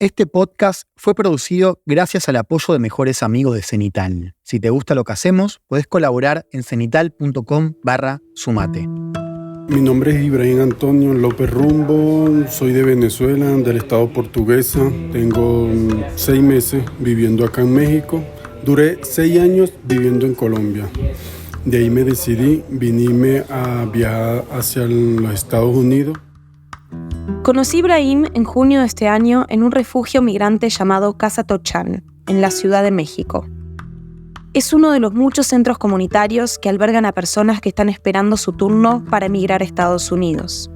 Este podcast fue producido gracias al apoyo de mejores amigos de Cenital. Si te gusta lo que hacemos, podés colaborar en cenital.com/sumate. Mi nombre es Ibrahim Antonio López Rumbo, soy de Venezuela, del estado Portuguesa. Tengo 6 meses viviendo acá en México. Duré 6 años viviendo en Colombia. De ahí me decidí venirme a viajar hacia los Estados Unidos. Conocí a Ibrahim en junio de este año en un refugio migrante llamado Casa Tochán, en la Ciudad de México. Es uno de los muchos centros comunitarios que albergan a personas que están esperando su turno para emigrar a Estados Unidos.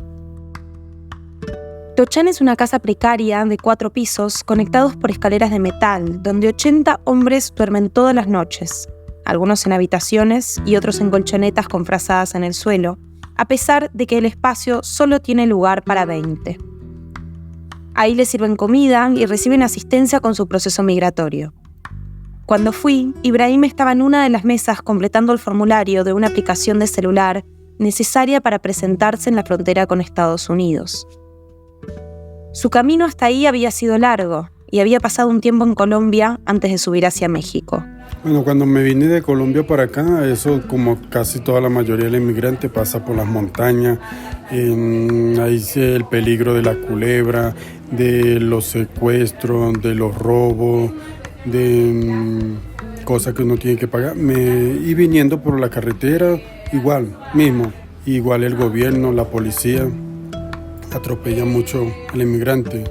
Tochán es una casa precaria de 4 pisos conectados por escaleras de metal, donde 80 hombres duermen todas las noches, algunos en habitaciones y otros en colchonetas con frazadas en el suelo, a pesar de que el espacio solo tiene lugar para 20. Ahí les sirven comida y reciben asistencia con su proceso migratorio. Cuando fui, Ibrahim estaba en una de las mesas completando el formulario de una aplicación de celular necesaria para presentarse en la frontera con Estados Unidos. Su camino hasta ahí había sido largo y había pasado un tiempo en Colombia antes de subir hacia México. Bueno, cuando me vine de Colombia para acá, eso como casi toda la mayoría del inmigrante pasa por las montañas. Ahí sí el peligro de la culebra, de los secuestros, de los robos, de cosas que uno tiene que pagar. Y viniendo por la carretera, igual el gobierno, la policía, atropella mucho al inmigrante.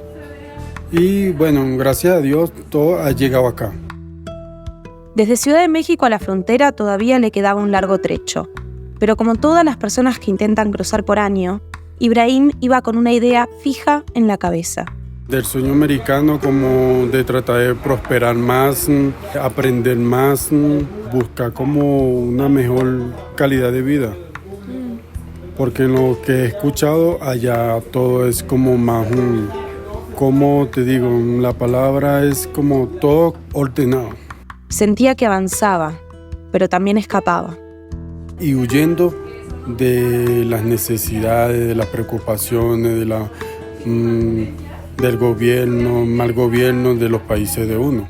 Y bueno, gracias a Dios, todo ha llegado acá. Desde Ciudad de México a la frontera todavía le quedaba un largo trecho, pero como todas las personas que intentan cruzar por año, Ibrahim iba con una idea fija en la cabeza. Del sueño americano, como de tratar de prosperar más, aprender más, buscar como una mejor calidad de vida. Porque en lo que he escuchado allá todo es como más, como te digo, la palabra es como todo ordenado. Sentía que avanzaba, pero también escapaba. Y huyendo de las necesidades, de las preocupaciones, del gobierno, mal gobierno de los países de uno.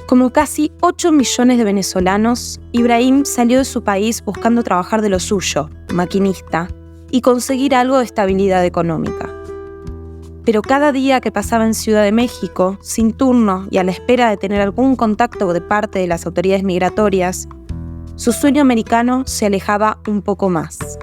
Como casi 8 millones de venezolanos, Ibrahim salió de su país buscando trabajar de lo suyo, maquinista, y conseguir algo de estabilidad económica. Pero cada día que pasaba en Ciudad de México, sin turno y a la espera de tener algún contacto de parte de las autoridades migratorias, su sueño americano se alejaba un poco más.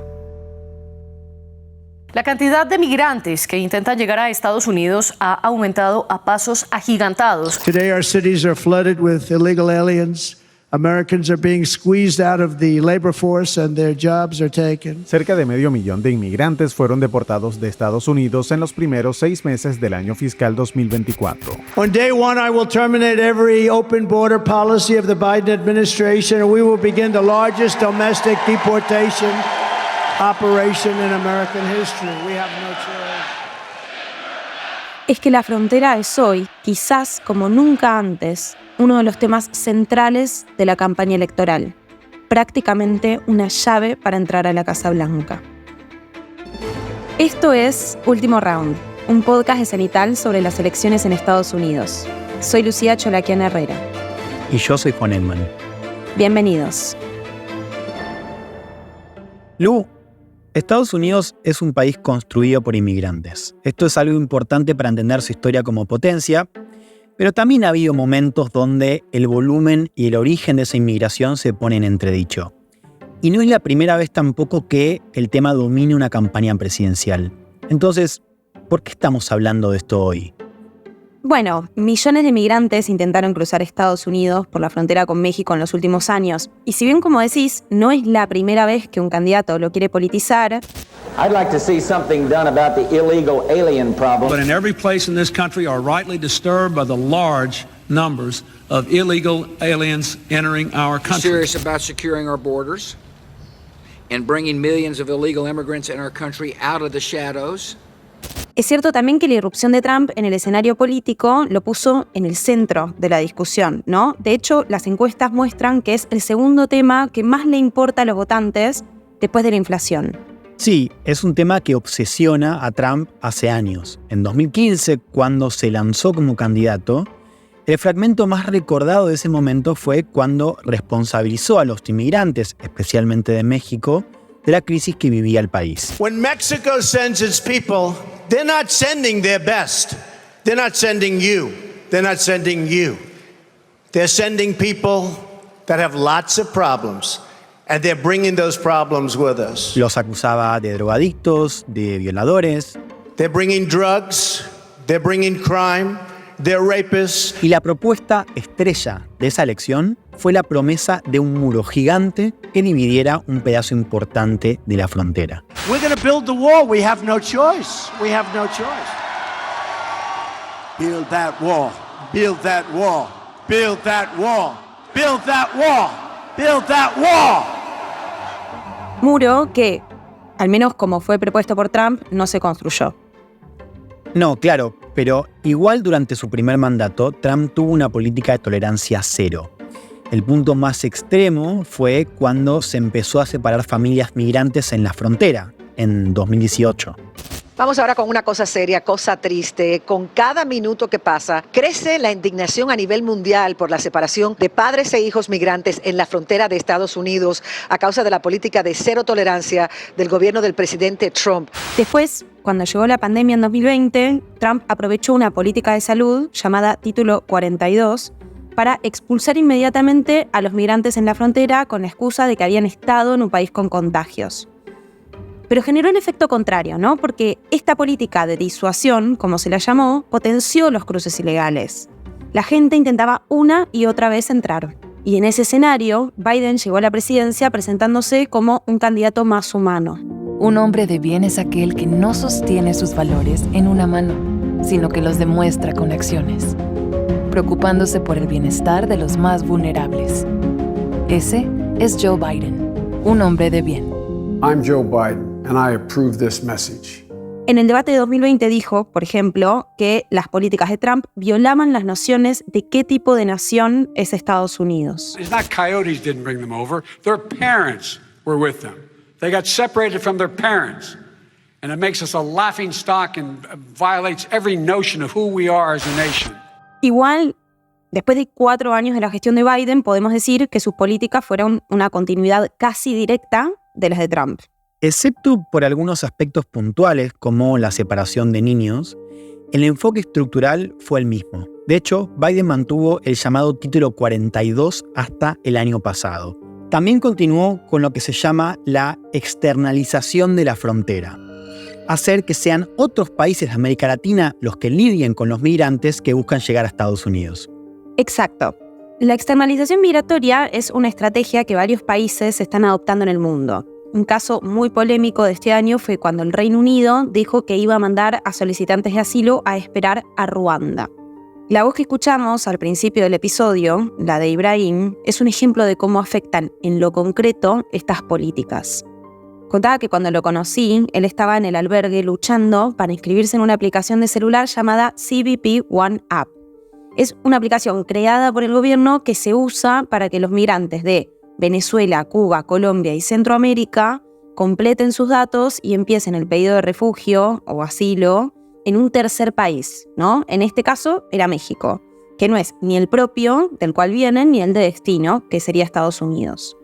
La cantidad de migrantes que intentan llegar a Estados Unidos ha aumentado a pasos agigantados. Today our cities are flooded with illegal aliens. Americans are being squeezed out of the labor force and their jobs are taken. Cerca de 500,000 de inmigrantes fueron deportados de Estados Unidos en los primeros 6 meses del año fiscal 2024. On day one, I will terminate every open border policy of the Biden administration and we will begin the largest domestic deportation operation in American history. We have no choice. Es que la frontera es hoy, quizás como nunca antes, uno de los temas centrales de la campaña electoral, prácticamente una llave para entrar a la Casa Blanca. Esto es Último Round, un podcast de Cenital sobre las elecciones en Estados Unidos. Soy Lucía Cholaquian Herrera. Y yo soy Juan Edman. Bienvenidos. Lu, Estados Unidos es un país construido por inmigrantes. Esto es algo importante para entender su historia como potencia, pero también ha habido momentos donde el volumen y el origen de esa inmigración se ponen en entredicho. Y no es la primera vez tampoco que el tema domine una campaña presidencial. Entonces, ¿por qué estamos hablando de esto hoy? Bueno, millones de migrantes intentaron cruzar Estados Unidos por la frontera con México en los últimos años. Y si bien, como decís, no es la primera vez que un candidato lo quiere politizar, I'd like to see something done about the illegal alien problem. But in every place in this country are rightly disturbed by the large numbers of illegal aliens entering our country. Serious about securing our borders and bringing millions of illegal immigrants in our country out of the shadows. es cierto también que la irrupción de Trump en el escenario político lo puso en el centro de la discusión, ¿no? De hecho, las encuestas muestran que es el segundo tema que más le importa a los votantes después de la inflación. Sí, es un tema que obsesiona a Trump hace años. En 2015, cuando se lanzó como candidato, el fragmento más recordado de ese momento fue cuando responsabilizó a los inmigrantes, especialmente de México, de la crisis que vivía el país. When Mexico sends its people, they're not sending their best. They're not sending you. They're not sending you. They're sending people that have lots of problems, and they're bringing those problems with us. Los acusaba de drogadictos, de violadores. They're bringing drugs, they're bringing crime, they're rapists. Y la propuesta estrella de esa elección fue la promesa de un muro gigante que dividiera un pedazo importante de la frontera. We're going to build the wall. We have no choice. We have no choice. Build that wall. Build that wall. Build that wall. Build that wall. Build that wall. Muro que, al menos como fue propuesto por Trump, no se construyó. No, claro, pero igual durante su primer mandato, Trump tuvo una política de tolerancia cero. El punto más extremo fue cuando se empezó a separar familias migrantes en la frontera, en 2018. Vamos ahora con una cosa seria, cosa triste. Con cada minuto que pasa, crece la indignación a nivel mundial por la separación de padres e hijos migrantes en la frontera de Estados Unidos a causa de la política de cero tolerancia del gobierno del presidente Trump. Después, cuando llegó la pandemia en 2020, Trump aprovechó una política de salud llamada Título 42 para expulsar inmediatamente a los migrantes en la frontera con la excusa de que habían estado en un país con contagios. Pero generó el efecto contrario, ¿no? Porque esta política de disuasión, como se la llamó, potenció los cruces ilegales. La gente intentaba una y otra vez entrar. Y en ese escenario, Biden llegó a la presidencia presentándose como un candidato más humano. Un hombre de bien es aquel que no sostiene sus valores en una mano, sino que los demuestra con acciones, preocupándose por el bienestar de los más vulnerables. Ese es Joe Biden, un hombre de bien. I'm Joe Biden. And I approve this message. En el debate de 2020 dijo, por ejemplo, que las políticas de Trump violaban las nociones de qué tipo de nación es Estados Unidos. It's not coyotes didn't bring them over. Their parents were with them. They got separated from their parents. And it makes us a laughing stock and violates every notion of who we are as a nation. Igual, después de 4 años de la gestión de Biden, podemos decir que sus políticas fueron una continuidad casi directa de las de Trump. Excepto por algunos aspectos puntuales, como la separación de niños, el enfoque estructural fue el mismo. De hecho, Biden mantuvo el llamado Título 42 hasta el año pasado. También continuó con lo que se llama la externalización de la frontera. Hacer que sean otros países de América Latina los que lidien con los migrantes que buscan llegar a Estados Unidos. Exacto. La externalización migratoria es una estrategia que varios países están adoptando en el mundo. Un caso muy polémico de este año fue cuando el Reino Unido dijo que iba a mandar a solicitantes de asilo a esperar a Ruanda. La voz que escuchamos al principio del episodio, la de Ibrahim, es un ejemplo de cómo afectan en lo concreto estas políticas. Contaba que cuando lo conocí, él estaba en el albergue luchando para inscribirse en una aplicación de celular llamada CBP One App. Es una aplicación creada por el gobierno que se usa para que los migrantes de Venezuela, Cuba, Colombia y Centroamérica completen sus datos y empiecen el pedido de refugio o asilo en un tercer país, ¿no? En este caso era México, que no es ni el propio del cual vienen ni el de destino, que sería Estados Unidos.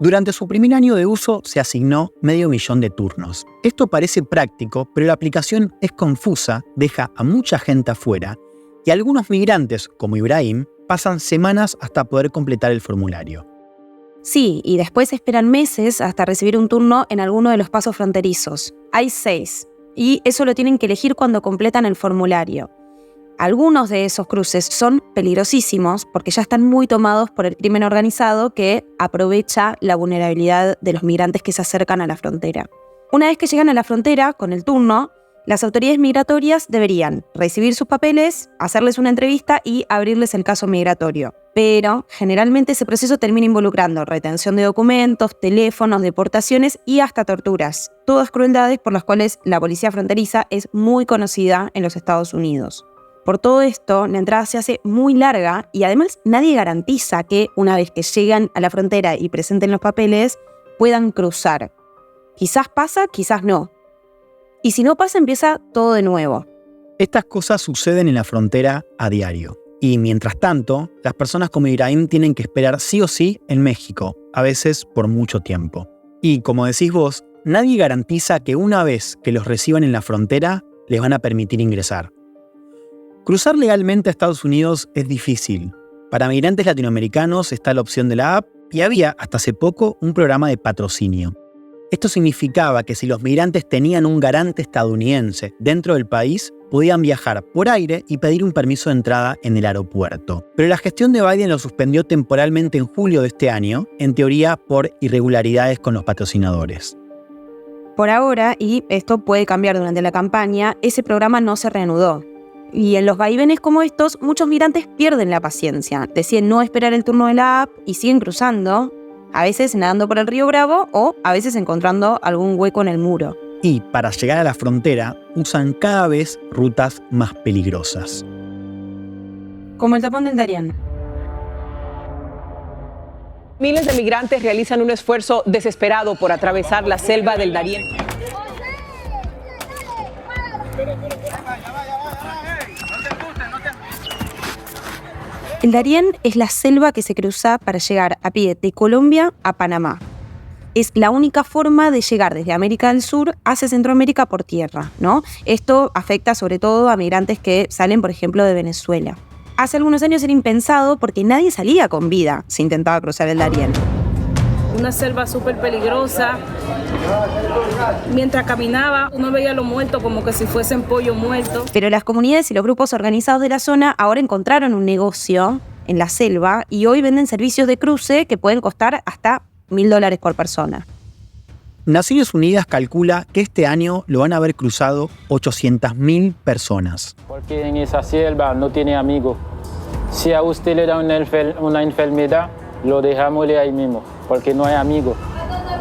Durante su primer año de uso se asignó 500.000 de turnos. Esto parece práctico, pero la aplicación es confusa, deja a mucha gente afuera y algunos migrantes, como Ibrahim, pasan semanas hasta poder completar el formulario. Sí, y después esperan meses hasta recibir un turno en alguno de los pasos fronterizos. Hay 6, y eso lo tienen que elegir cuando completan el formulario. Algunos de esos cruces son peligrosísimos porque ya están muy tomados por el crimen organizado que aprovecha la vulnerabilidad de los migrantes que se acercan a la frontera. Una vez que llegan a la frontera con el turno, las autoridades migratorias deberían recibir sus papeles, hacerles una entrevista y abrirles el caso migratorio. Pero generalmente ese proceso termina involucrando retención de documentos, teléfonos, deportaciones y hasta torturas. Todas crueldades por las cuales la policía fronteriza es muy conocida en los Estados Unidos. Por todo esto, la entrada se hace muy larga y además nadie garantiza que una vez que llegan a la frontera y presenten los papeles, puedan cruzar. Quizás pasa, quizás no. Y si no pasa, empieza todo de nuevo. Estas cosas suceden en la frontera a diario. Y mientras tanto, las personas como Ibrahim tienen que esperar sí o sí en México, a veces por mucho tiempo. Y como decís vos, nadie garantiza que una vez que los reciban en la frontera, les van a permitir ingresar. Cruzar legalmente a Estados Unidos es difícil. Para migrantes latinoamericanos está la opción de la app y había, hasta hace poco, un programa de patrocinio. Esto significaba que si los migrantes tenían un garante estadounidense dentro del país, podían viajar por aire y pedir un permiso de entrada en el aeropuerto. Pero la gestión de Biden lo suspendió temporalmente en julio de este año, en teoría por irregularidades con los patrocinadores. Por ahora, y esto puede cambiar durante la campaña, ese programa no se reanudó. Y en los vaivenes como estos, muchos migrantes pierden la paciencia, deciden no esperar el turno de la app y siguen cruzando, a veces nadando por el río Bravo o a veces encontrando algún hueco en el muro. Y para llegar a la frontera, usan cada vez rutas más peligrosas. Como el tapón del Darién. Miles de migrantes realizan un esfuerzo desesperado por atravesar la selva del Darién. El Darién es la selva que se cruza para llegar a pie de Colombia a Panamá. Es la única forma de llegar desde América del Sur hacia Centroamérica por tierra, ¿no? Esto afecta sobre todo a migrantes que salen, por ejemplo, de Venezuela. Hace algunos años era impensado porque nadie salía con vida si intentaba cruzar el Darién. Una selva súper peligrosa. Mientras caminaba, uno veía a los muertos como que si fuesen pollo muertos. Pero las comunidades y los grupos organizados de la zona ahora encontraron un negocio en la selva y hoy venden servicios de cruce que pueden costar hasta $1.000 por persona. Naciones Unidas calcula que este año lo van a haber cruzado 800.000 personas. Porque en esa selva no tiene amigos. Si a usted le da una enfermedad, lo dejamos ahí mismo, porque no hay amigos.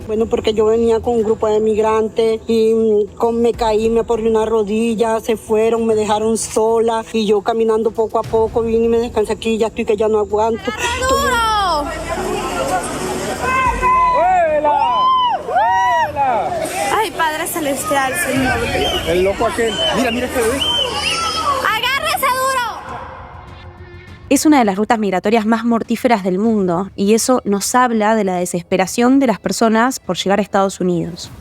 Bueno, porque yo venía con un grupo de migrantes y me caí, me aporré una rodilla, se fueron, me dejaron sola y yo caminando poco a poco vine y me descansé aquí, ya estoy que ya no aguanto. Ay, Padre Celestial, Señor. El loco aquel. Mira este bebé. ¡Agárrese duro! Es una de las rutas migratorias más mortíferas del mundo y eso nos habla de la desesperación de las personas por llegar a Estados Unidos.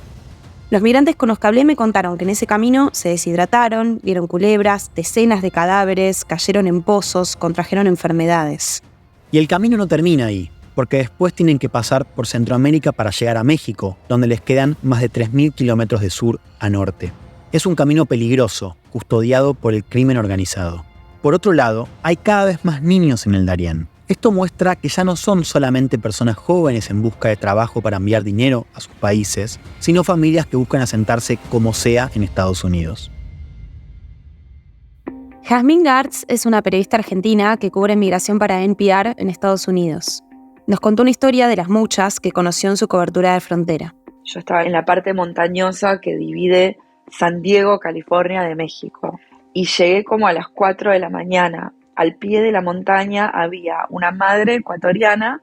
Los migrantes con los que hablé me contaron que en ese camino se deshidrataron, vieron culebras, decenas de cadáveres, cayeron en pozos, contrajeron enfermedades. Y el camino no termina ahí, porque después tienen que pasar por Centroamérica para llegar a México, donde les quedan más de 3.000 kilómetros de sur a norte. Es un camino peligroso, custodiado por el crimen organizado. Por otro lado, hay cada vez más niños en el Darién. Esto muestra que ya no son solamente personas jóvenes en busca de trabajo para enviar dinero a sus países, sino familias que buscan asentarse como sea en Estados Unidos. Jazmín Gartz es una periodista argentina que cubre migración para NPR en Estados Unidos. Nos contó una historia de las muchas que conoció en su cobertura de frontera. Yo estaba en la parte montañosa que divide San Diego, California, de México. Y llegué como a las 4 de la mañana. Al pie de la montaña había una madre ecuatoriana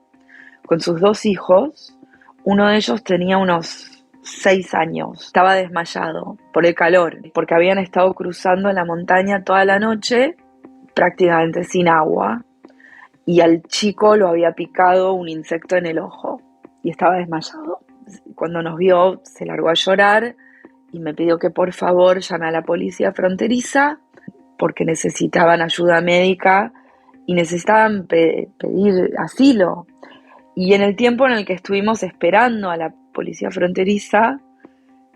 con sus 2 hijos. Uno de ellos tenía unos 6 años. Estaba desmayado por el calor, porque habían estado cruzando la montaña toda la noche, prácticamente sin agua. Y al chico lo había picado un insecto en el ojo y estaba desmayado. Cuando nos vio, se largó a llorar y me pidió que por favor llame a la policía fronteriza porque necesitaban ayuda médica y necesitaban pedir asilo. Y en el tiempo en el que estuvimos esperando a la policía fronteriza,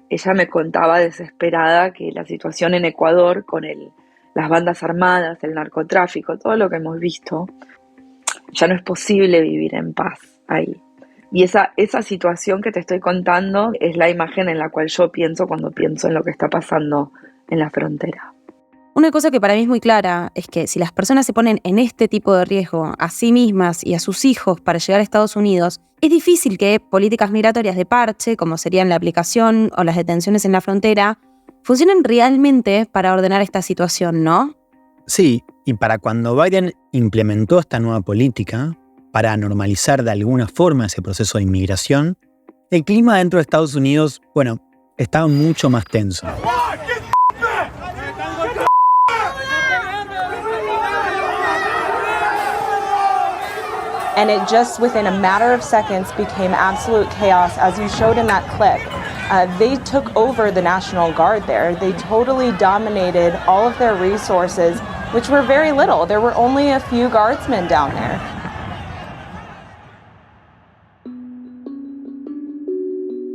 ella me contaba desesperada que la situación en Ecuador con las bandas armadas, el narcotráfico, todo lo que hemos visto, ya no es posible vivir en paz ahí. Y esa situación que te estoy contando es la imagen en la cual yo pienso cuando pienso en lo que está pasando en la frontera. Una cosa que para mí es muy clara es que si las personas se ponen en este tipo de riesgo a sí mismas y a sus hijos para llegar a Estados Unidos, es difícil que políticas migratorias de parche, como serían la aplicación o las detenciones en la frontera, funcionen realmente para ordenar esta situación, ¿no? Sí, y para cuando Biden implementó esta nueva política, para normalizar de alguna forma ese proceso de inmigración, El clima dentro de Estados Unidos, estaba mucho más tenso. And it just within a matter of seconds became absolute chaos, as you showed in that clip. They took over the National Guard there. They totally dominated all of their resources, which were very little. There were only a few guardsmen down there.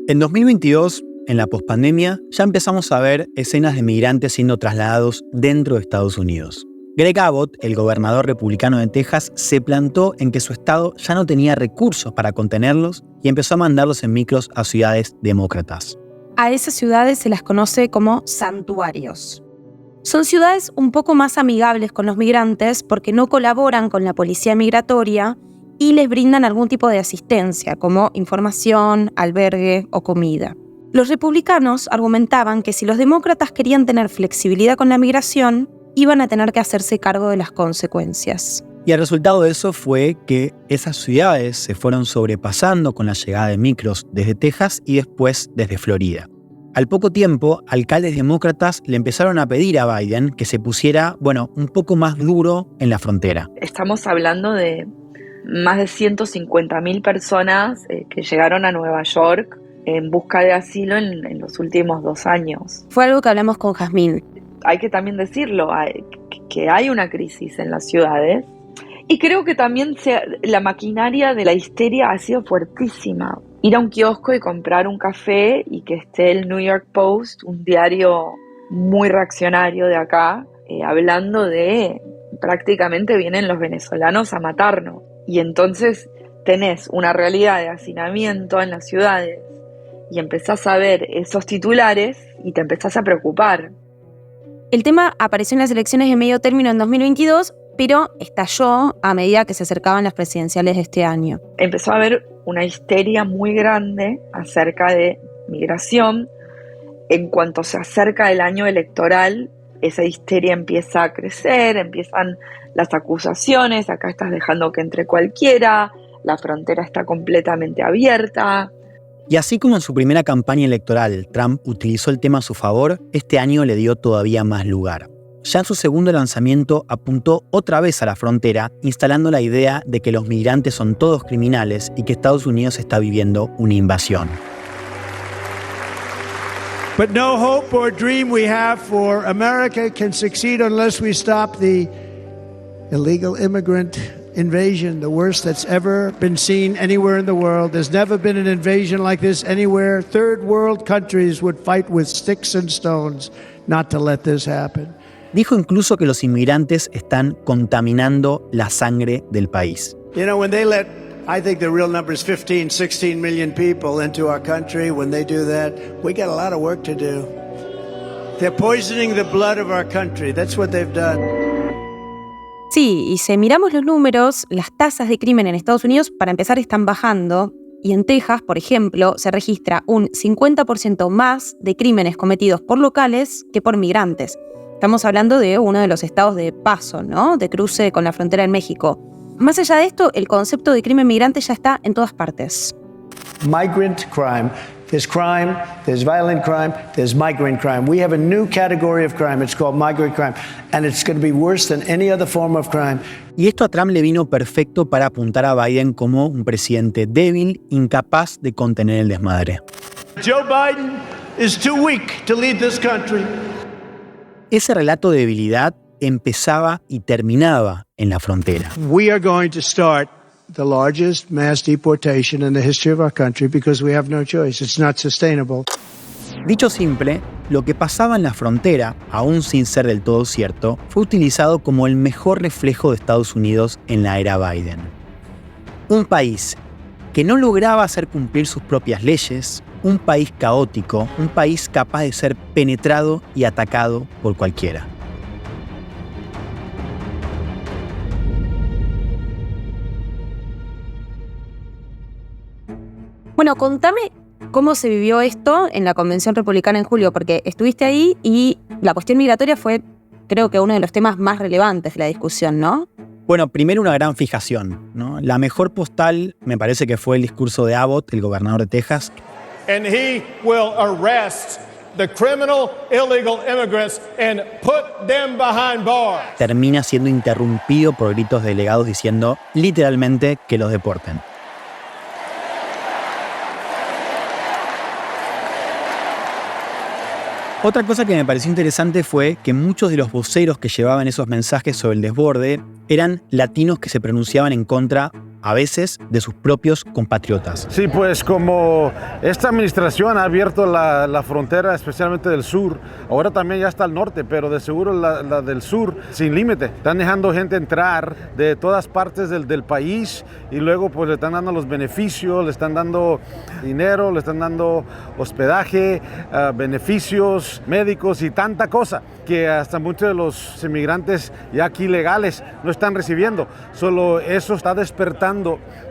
En 2022, en la pospandemia, ya empezamos a ver escenas de migrantes siendo trasladados dentro de Estados Unidos. Greg Abbott, el gobernador republicano de Texas, se plantó en que su estado ya no tenía recursos para contenerlos y empezó a mandarlos en micros a ciudades demócratas. A esas ciudades se las conoce como santuarios. Son ciudades un poco más amigables con los migrantes porque no colaboran con la policía migratoria y les brindan algún tipo de asistencia, como información, albergue o comida. Los republicanos argumentaban que si los demócratas querían tener flexibilidad con la migración, iban a tener que hacerse cargo de las consecuencias. Y el resultado de eso fue que esas ciudades se fueron sobrepasando con la llegada de micros desde Texas y después desde Florida. Al poco tiempo, alcaldes demócratas le empezaron a pedir a Biden que se pusiera, un poco más duro en la frontera. Estamos hablando de más de 150.000 personas que llegaron a Nueva York en busca de asilo en los últimos 2 años. Fue algo que hablamos con Jazmín. Hay que también decirlo, que hay una crisis en las ciudades y creo que también la maquinaria de la histeria ha sido fuertísima. Ir a un kiosco y comprar un café y que esté el New York Post, un diario muy reaccionario de acá, hablando de prácticamente vienen los venezolanos a matarnos. Y entonces tenés una realidad de hacinamiento en las ciudades y empezás a ver esos titulares y te empezás a preocupar. El tema apareció en las elecciones de medio término en 2022, pero estalló a medida que se acercaban las presidenciales de este año. Empezó a haber una histeria muy grande acerca de migración. En cuanto se acerca el año electoral, esa histeria empieza a crecer, empiezan las acusaciones, acá estás dejando que entre cualquiera, la frontera está completamente abierta. Y así como en su primera campaña electoral Trump utilizó el tema a su favor, este año le dio todavía más lugar. Ya en su segundo lanzamiento apuntó otra vez a la frontera, instalando la idea de que los migrantes son todos criminales y que Estados Unidos está viviendo una invasión. But no hope or dream we have for America can succeed unless we stop the illegal immigrant invasion, the worst that's ever been seen anywhere in the world. There's never been an invasion like this anywhere. Third world countries would fight with sticks and stones not to let this happen. Dijo incluso que los inmigrantes están contaminando la sangre del país. When they let, I think the real number is 15, 16 million people into our country. When they do that, we got a lot of work to do. They're poisoning the blood of our country. That's what they've done. Sí, y si miramos los números, las tasas de crimen en Estados Unidos, para empezar, están bajando. Y en Texas, por ejemplo, se registra un 50% más de crímenes cometidos por locales que por migrantes. Estamos hablando de uno de los estados de paso, ¿no? De cruce con la frontera en México. Más allá de esto, el concepto de crimen migrante ya está en todas partes. Migrant crime. There's violent crime, there's migrant crime. We have a new category of crime, it's called migrant crime, and it's going to be worse than any other form of crime. Y esto a Trump le vino perfecto para apuntar a Biden como un presidente débil, incapaz de contener el desmadre. Joe Biden is too weak to lead this country. Ese relato de debilidad empezaba y terminaba en la frontera. We are going to start the largest mass deportation in the history of our country because we have no choice. It's not sustainable. Dicho simple, lo que pasaba en la frontera, aún sin ser del todo cierto, fue utilizado como el mejor reflejo de Estados Unidos en la era Biden. Un país que no lograba hacer cumplir sus propias leyes, un país caótico, un país capaz de ser penetrado y atacado por cualquiera. Bueno, contame cómo se vivió esto en la Convención Republicana en julio, porque estuviste ahí y la cuestión migratoria fue, creo que, uno de los temas más relevantes de la discusión, ¿no? Bueno, primero una gran fijación, ¿no? La mejor postal me parece que fue el discurso de Abbott, el gobernador de Texas. And he will arrest the criminal illegal immigrants and put them behind bars. Termina siendo interrumpido por gritos de delegados diciendo literalmente que los deporten. Otra cosa que me pareció interesante fue que muchos de los voceros que llevaban esos mensajes sobre el desborde eran latinos que se pronunciaban en contra, a veces, de sus propios compatriotas. Sí, pues como esta administración ha abierto la frontera, especialmente del sur, ahora también ya está al norte, pero de seguro la del sur sin límite. Están dejando gente entrar de todas partes del país y luego pues le están dando los beneficios, le están dando dinero, le están dando hospedaje, beneficios médicos y tanta cosa que hasta muchos de los inmigrantes ya aquí legales no están recibiendo. Solo eso está despertando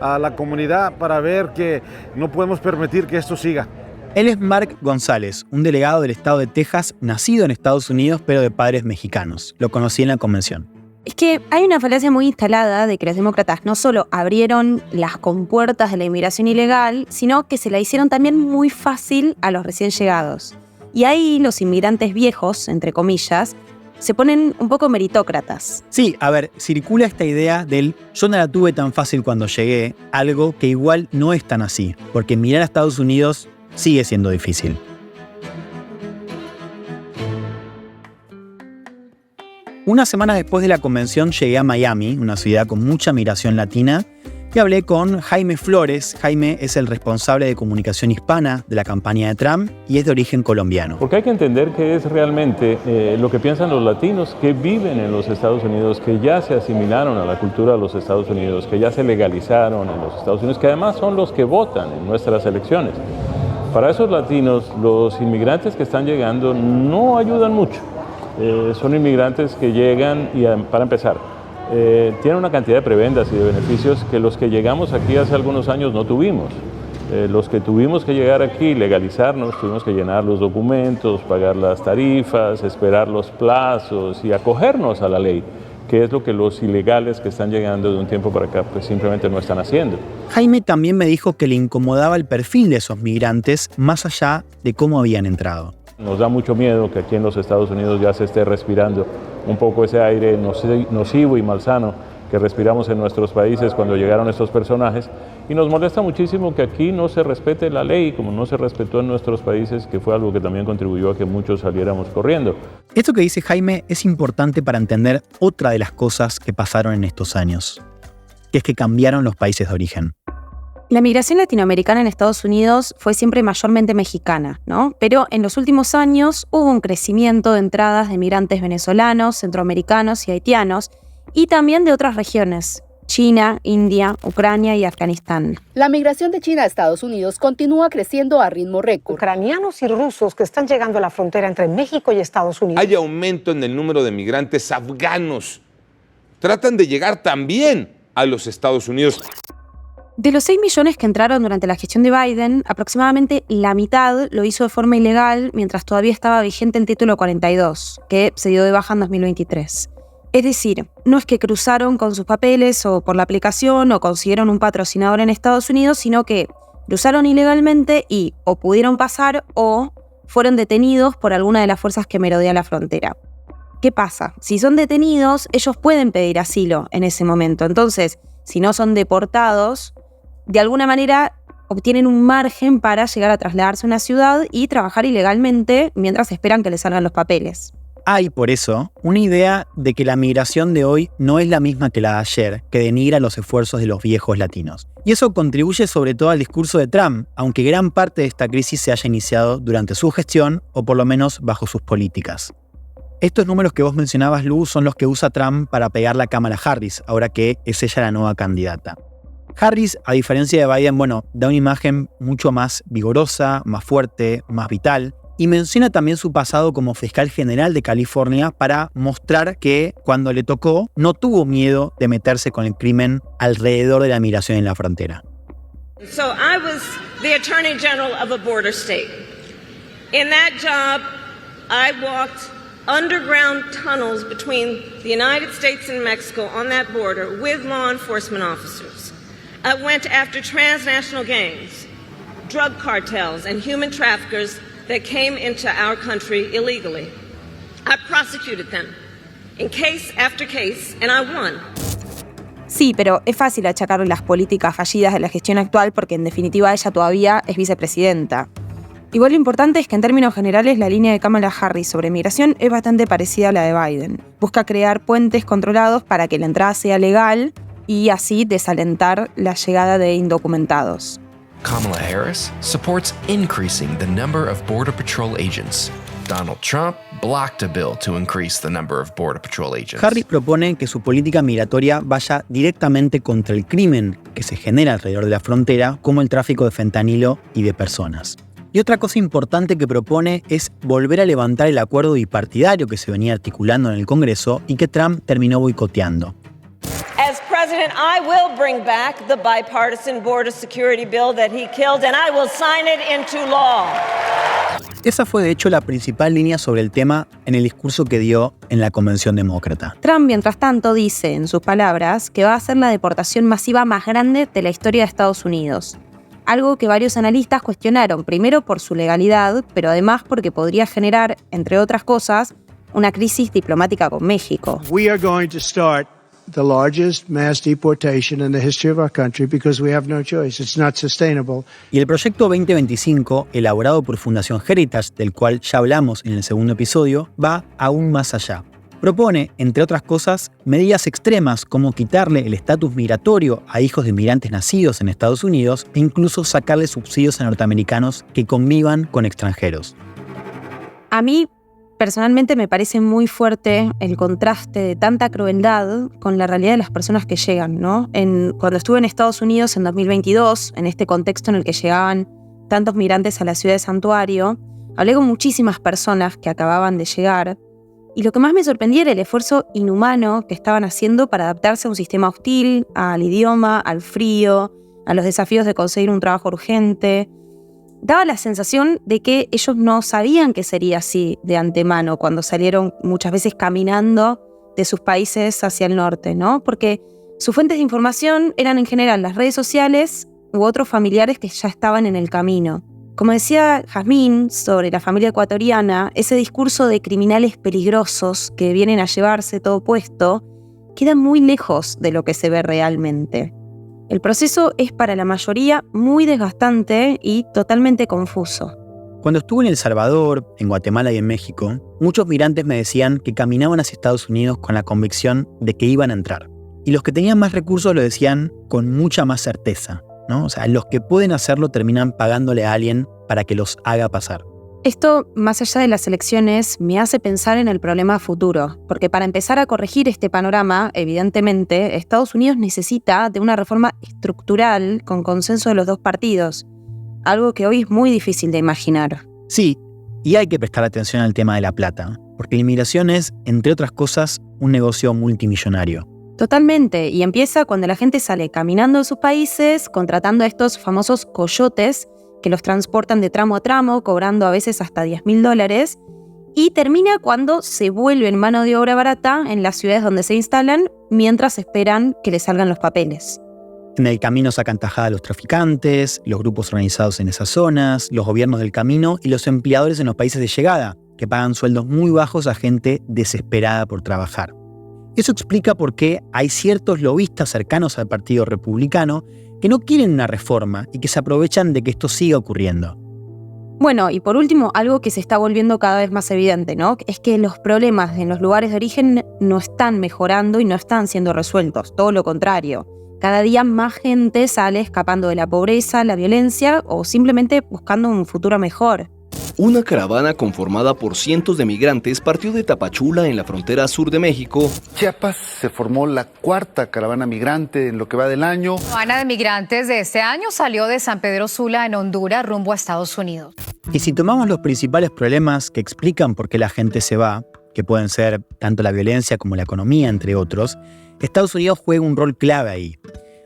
a la comunidad para ver que no podemos permitir que esto siga. Él es Mark González, un delegado del estado de Texas, nacido en Estados Unidos, pero de padres mexicanos. Lo conocí en la convención. Es que hay una falacia muy instalada de que los demócratas no solo abrieron las compuertas de la inmigración ilegal, sino que se la hicieron también muy fácil a los recién llegados. Y ahí los inmigrantes viejos, entre comillas, se ponen un poco meritócratas. Sí, a ver, circula esta idea del yo no la tuve tan fácil cuando llegué, algo que igual no es tan así, porque emigrar a Estados Unidos sigue siendo difícil. Una semana después de la convención llegué a Miami, una ciudad con mucha migración latina, y hablé con Jaime Flores. Jaime es el responsable de comunicación hispana de la campaña de Trump y es de origen colombiano. Porque hay que entender qué es realmente lo que piensan los latinos que viven en los Estados Unidos, que ya se asimilaron a la cultura de los Estados Unidos, que ya se legalizaron en los Estados Unidos, que además son los que votan en nuestras elecciones. Para esos latinos, los inmigrantes que están llegando no ayudan mucho. Son inmigrantes que llegan y, para empezar, tienen una cantidad de prebendas y de beneficios que los que llegamos aquí hace algunos años no tuvimos. Los que tuvimos que llegar aquí, legalizarnos, tuvimos que llenar los documentos, pagar las tarifas, esperar los plazos y acogernos a la ley, que es lo que los ilegales que están llegando de un tiempo para acá pues simplemente no están haciendo. Jaime también me dijo que le incomodaba el perfil de esos migrantes más allá de cómo habían entrado. Nos da mucho miedo que aquí en los Estados Unidos ya se esté respirando un poco ese aire nocivo y malsano que respiramos en nuestros países cuando llegaron estos personajes, y nos molesta muchísimo que aquí no se respete la ley como no se respetó en nuestros países, que fue algo que también contribuyó a que muchos saliéramos corriendo. Esto que dice Jaime es importante para entender otra de las cosas que pasaron en estos años, que es que cambiaron los países de origen. La migración latinoamericana en Estados Unidos fue siempre mayormente mexicana, ¿no? Pero en los últimos años hubo un crecimiento de entradas de migrantes venezolanos, centroamericanos y haitianos, y también de otras regiones: China, India, Ucrania y Afganistán. La migración de China a Estados Unidos continúa creciendo a ritmo récord. Ucranianos y rusos que están llegando a la frontera entre México y Estados Unidos. Hay aumento en el número de migrantes afganos. Tratan de llegar también a los Estados Unidos. De los 6 millones que entraron durante la gestión de Biden, aproximadamente la mitad lo hizo de forma ilegal mientras todavía estaba vigente el Título 42, que se dio de baja en 2023. Es decir, no es que cruzaron con sus papeles o por la aplicación o consiguieron un patrocinador en Estados Unidos, sino que cruzaron ilegalmente y o pudieron pasar o fueron detenidos por alguna de las fuerzas que merodean la frontera. ¿Qué pasa? Si son detenidos, ellos pueden pedir asilo en ese momento. Entonces, si no son deportados, de alguna manera obtienen un margen para llegar a trasladarse a una ciudad y trabajar ilegalmente mientras esperan que les salgan los papeles. Hay, por eso, una idea de que la migración de hoy no es la misma que la de ayer, que denigra los esfuerzos de los viejos latinos. Y eso contribuye sobre todo al discurso de Trump, aunque gran parte de esta crisis se haya iniciado durante su gestión o por lo menos bajo sus políticas. Estos números que vos mencionabas, Lu, son los que usa Trump para pegarle a Kamala Harris, ahora que es ella la nueva candidata. Harris, a diferencia de Biden, da una imagen mucho más vigorosa, más fuerte, más vital, y menciona también su pasado como fiscal general de California para mostrar que, cuando le tocó, no tuvo miedo de meterse con el crimen alrededor de la migración en la frontera. So I was the Attorney General of a border state. In that job, I walked underground tunnels between the United States and Mexico on that border with law enforcement officers. I went after transnational gangs, drug cartels, and human traffickers that came into our country illegally. I prosecuted them in case after case, and I won. Sí, pero es fácil achacarle las políticas fallidas de la gestión actual porque en definitiva ella todavía es vicepresidenta. Igual lo importante es que en términos generales la línea de Kamala Harris sobre migración es bastante parecida a la de Biden. Busca crear puentes controlados para que la entrada sea legal y así desalentar la llegada de indocumentados. Kamala Harris supports increasing the number of Border Patrol agents. Donald Trump blocked a bill to increase the number of Border Patrol agents. Harris propone que su política migratoria vaya directamente contra el crimen que se genera alrededor de la frontera, como el tráfico de fentanilo y de personas. Y otra cosa importante que propone es volver a levantar el acuerdo bipartidario que se venía articulando en el Congreso y que Trump terminó boicoteando. As president, I will bring back the bipartisan border security bill that he killed, and I will sign it into law. Esa fue de hecho la principal línea sobre el tema en el discurso que dio en la Convención Demócrata. Trump, mientras tanto, dice en sus palabras que va a ser la deportación masiva más grande de la historia de Estados Unidos. Algo que varios analistas cuestionaron, primero por su legalidad, pero además porque podría generar, entre otras cosas, una crisis diplomática con México. We are going to start the largest mass deportation in the history of our country because we have no choice. It's not sustainable. Y el proyecto 2025, elaborado por Fundación Heritage, del cual ya hablamos en el segundo episodio, va aún más allá. Propone, entre otras cosas, medidas extremas como quitarle el estatus migratorio a hijos de inmigrantes nacidos en Estados Unidos e incluso sacarle subsidios a norteamericanos que convivan con extranjeros. A mí, personalmente, me parece muy fuerte el contraste de tanta crueldad con la realidad de las personas que llegan, ¿no? Cuando estuve en Estados Unidos en 2022, en este contexto en el que llegaban tantos migrantes a la ciudad de Santuario, hablé con muchísimas personas que acababan de llegar. Y lo que más me sorprendía era el esfuerzo inhumano que estaban haciendo para adaptarse a un sistema hostil, al idioma, al frío, a los desafíos de conseguir un trabajo urgente. Daba la sensación de que ellos no sabían que sería así de antemano cuando salieron muchas veces caminando de sus países hacia el norte, ¿no? Porque sus fuentes de información eran en general las redes sociales u otros familiares que ya estaban en el camino. Como decía Jazmín sobre la familia ecuatoriana, ese discurso de criminales peligrosos que vienen a llevarse todo puesto queda muy lejos de lo que se ve realmente. El proceso es para la mayoría muy desgastante y totalmente confuso. Cuando estuve en El Salvador, en Guatemala y en México, muchos migrantes me decían que caminaban hacia Estados Unidos con la convicción de que iban a entrar. Y los que tenían más recursos lo decían con mucha más certeza, ¿no? O sea, los que pueden hacerlo terminan pagándole a alguien para que los haga pasar. Esto, más allá de las elecciones, me hace pensar en el problema futuro, porque para empezar a corregir este panorama, evidentemente, Estados Unidos necesita de una reforma estructural con consenso de los dos partidos, algo que hoy es muy difícil de imaginar. Sí, y hay que prestar atención al tema de la plata, porque la inmigración es, entre otras cosas, un negocio multimillonario. Totalmente, y empieza cuando la gente sale caminando de sus países, contratando a estos famosos coyotes que los transportan de tramo a tramo, cobrando a veces hasta $10,000, y termina cuando se vuelven mano de obra barata en las ciudades donde se instalan, mientras esperan que les salgan los papeles. En el camino sacan tajada a los traficantes, los grupos organizados en esas zonas, los gobiernos del camino y los empleadores en los países de llegada, que pagan sueldos muy bajos a gente desesperada por trabajar. Eso explica por qué hay ciertos lobistas cercanos al Partido Republicano que no quieren una reforma y que se aprovechan de que esto siga ocurriendo. Bueno, y por último, algo que se está volviendo cada vez más evidente, ¿no? Es que los problemas en los lugares de origen no están mejorando y no están siendo resueltos, todo lo contrario. Cada día más gente sale escapando de la pobreza, la violencia o simplemente buscando un futuro mejor. Una caravana conformada por cientos de migrantes partió de Tapachula, en la frontera sur de México. Chiapas se formó la cuarta caravana migrante en lo que va del año. La caravana de migrantes de este año salió de San Pedro Sula, en Honduras, rumbo a Estados Unidos. Y si tomamos los principales problemas que explican por qué la gente se va, que pueden ser tanto la violencia como la economía, entre otros, Estados Unidos juega un rol clave ahí.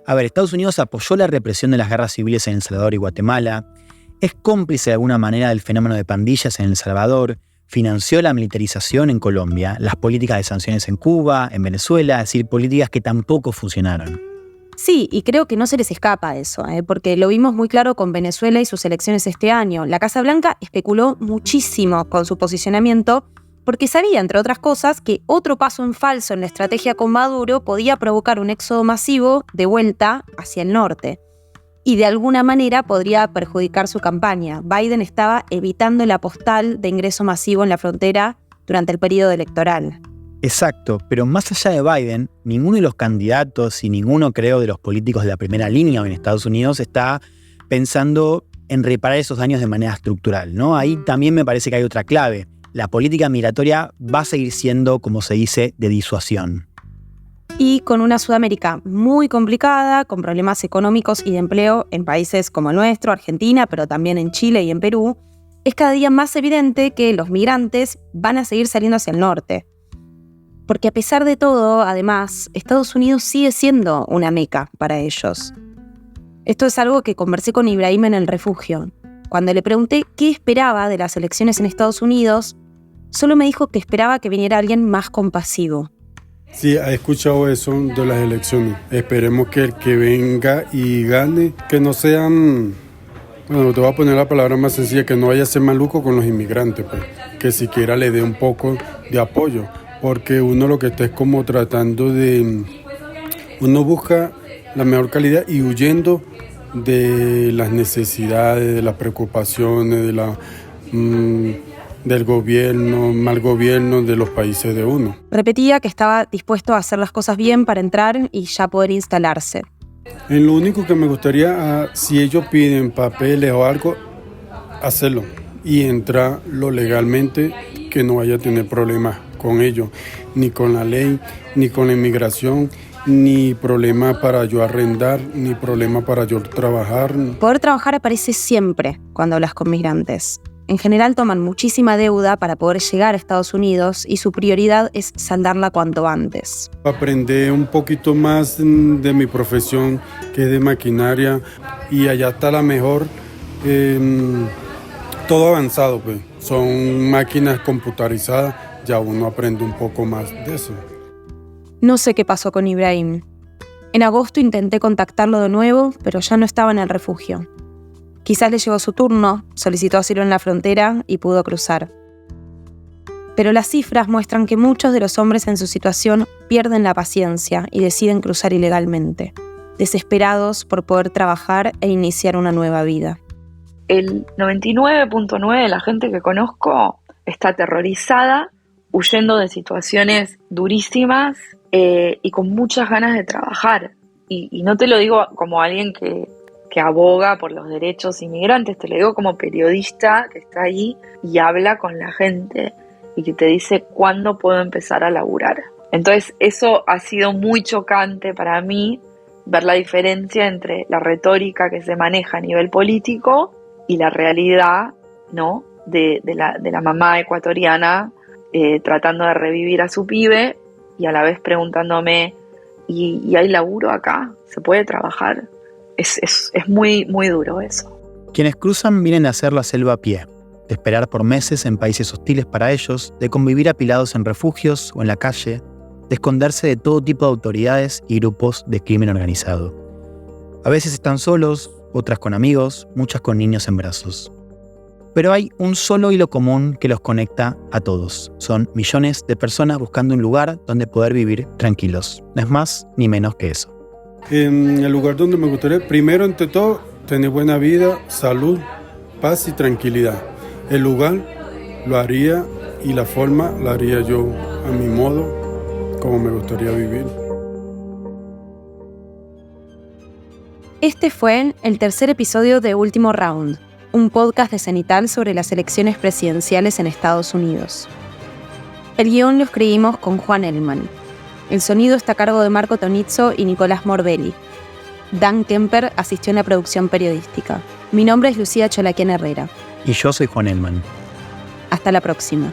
A ver, Estados Unidos apoyó la represión de las guerras civiles en El Salvador y Guatemala, es cómplice de alguna manera del fenómeno de pandillas en El Salvador, financió la militarización en Colombia, las políticas de sanciones en Cuba, en Venezuela, es decir, políticas que tampoco funcionaron. Sí, y creo que no se les escapa eso, porque lo vimos muy claro con Venezuela y sus elecciones este año. La Casa Blanca especuló muchísimo con su posicionamiento porque sabía, entre otras cosas, que otro paso en falso en la estrategia con Maduro podía provocar un éxodo masivo de vuelta hacia el norte. Y de alguna manera podría perjudicar su campaña. Biden estaba evitando la postal de ingreso masivo en la frontera durante el periodo electoral. Exacto, pero más allá de Biden, ninguno de los candidatos y ninguno, creo, de los políticos de la primera línea en Estados Unidos está pensando en reparar esos daños de manera estructural, ¿no? Ahí también me parece que hay otra clave. La política migratoria va a seguir siendo, como se dice, de disuasión. Y con una Sudamérica muy complicada, con problemas económicos y de empleo en países como el nuestro, Argentina, pero también en Chile y en Perú, es cada día más evidente que los migrantes van a seguir saliendo hacia el norte. Porque a pesar de todo, además, Estados Unidos sigue siendo una meca para ellos. Esto es algo que conversé con Ibrahim en el refugio. Cuando le pregunté qué esperaba de las elecciones en Estados Unidos, solo me dijo que esperaba que viniera alguien más compasivo. Sí, he escuchado eso de las elecciones. Esperemos que el que venga y gane, que no sean, bueno, te voy a poner la palabra más sencilla, que no vaya a ser maluco con los inmigrantes, pues, que siquiera le dé un poco de apoyo, porque uno lo que está es como tratando de, uno busca la mejor calidad y huyendo de las necesidades, de las preocupaciones, del gobierno, mal gobierno de los países de uno. Repetía que estaba dispuesto a hacer las cosas bien para entrar y ya poder instalarse. En lo único que me gustaría, si ellos piden papeles o algo, hacerlo y entrarlo legalmente, que no vaya a tener problemas con ellos, ni con la ley, ni con la inmigración, ni problema para yo arrendar, ni problema para yo trabajar. Poder trabajar aparece siempre cuando hablas con migrantes. En general toman muchísima deuda para poder llegar a Estados Unidos y su prioridad es saldarla cuanto antes. Aprender un poquito más de mi profesión, que es de maquinaria, y allá está la mejor, todo avanzado, pues. Son máquinas computarizadas, ya uno aprende un poco más de eso. No sé qué pasó con Ibrahim. En agosto intenté contactarlo de nuevo, pero ya no estaba en el refugio. Quizás le llegó su turno, solicitó asilo en la frontera y pudo cruzar. Pero las cifras muestran que muchos de los hombres en su situación pierden la paciencia y deciden cruzar ilegalmente, desesperados por poder trabajar e iniciar una nueva vida. El 99.9% de la gente que conozco está aterrorizada, huyendo de situaciones durísimas y con muchas ganas de trabajar. Y no te lo digo como alguien que aboga por los derechos inmigrantes, te lo digo como periodista que está ahí y habla con la gente y que te dice cuándo puedo empezar a laburar. Entonces eso ha sido muy chocante para mí, ver la diferencia entre la retórica que se maneja a nivel político y la realidad, ¿no? de la mamá ecuatoriana tratando de revivir a su pibe y a la vez preguntándome, ¿y hay laburo acá? ¿Se puede trabajar? Es muy, muy duro eso. Quienes cruzan vienen a hacer la selva a pie, de esperar por meses en países hostiles para ellos, de convivir apilados en refugios o en la calle, de esconderse de todo tipo de autoridades y grupos de crimen organizado. A veces están solos, otras con amigos, muchas con niños en brazos. Pero hay un solo hilo común que los conecta a todos. Son millones de personas buscando un lugar donde poder vivir tranquilos. No es más ni menos que eso. En el lugar donde me gustaría, primero ante todo, tener buena vida, salud, paz y tranquilidad. El lugar lo haría y la forma la haría yo a mi modo, como me gustaría vivir. Este fue el tercer episodio de Último Round, un podcast de Cenital sobre las elecciones presidenciales en Estados Unidos. El guión lo escribimos con Juan Elman. El sonido está a cargo de Marco Tonizzo y Nicolás Morbelli. Dan Kemper asistió en la producción periodística. Mi nombre es Lucía Cholaquian Herrera. Y yo soy Juan Elman. Hasta la próxima.